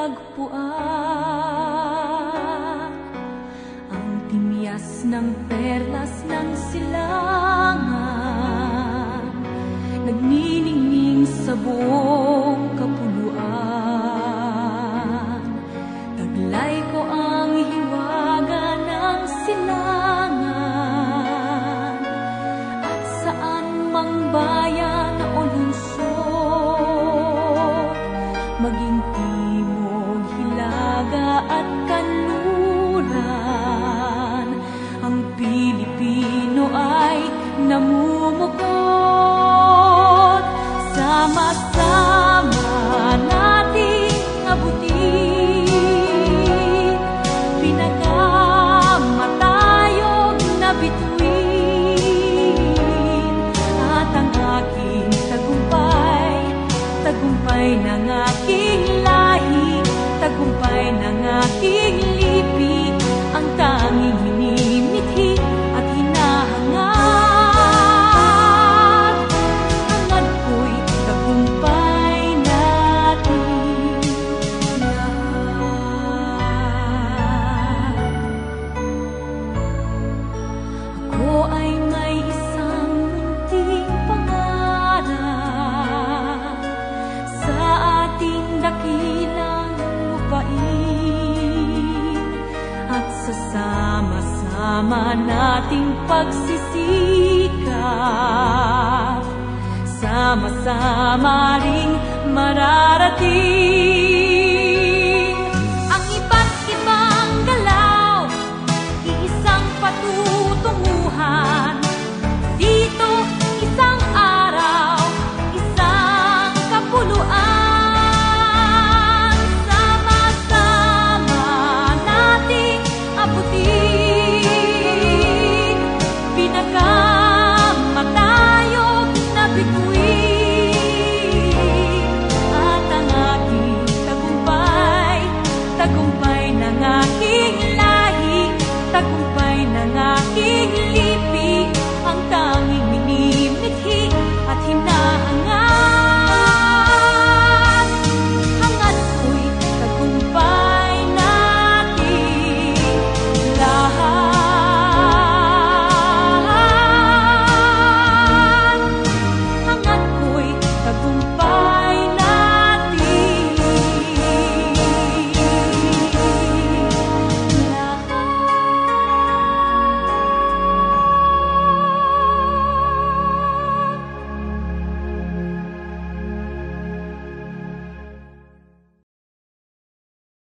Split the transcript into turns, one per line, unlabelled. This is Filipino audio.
natagpuan ang timyas ng perlas ng silangan, nagniningning sa buong kapuluan. Taglay ko ang hiwaga ng silangan, at saan mang bayan o lungsod, maging timog, hilaga at kanluran, ang Pilipino ay namumukod. Sama-sama nating abutin pinakamatayog na bituin, at ang aking tagumpay, tagumpay ng aking lahi, tagumpay ng aking lipi, ang tanging minimithi at hinahangad. Hangad ko'y tagumpay natin lahat. Ako ay may isang munting pangarap sa ating dakilang lupain, at sa sama-sama nating pagsisikap, sama-sama ring mararating.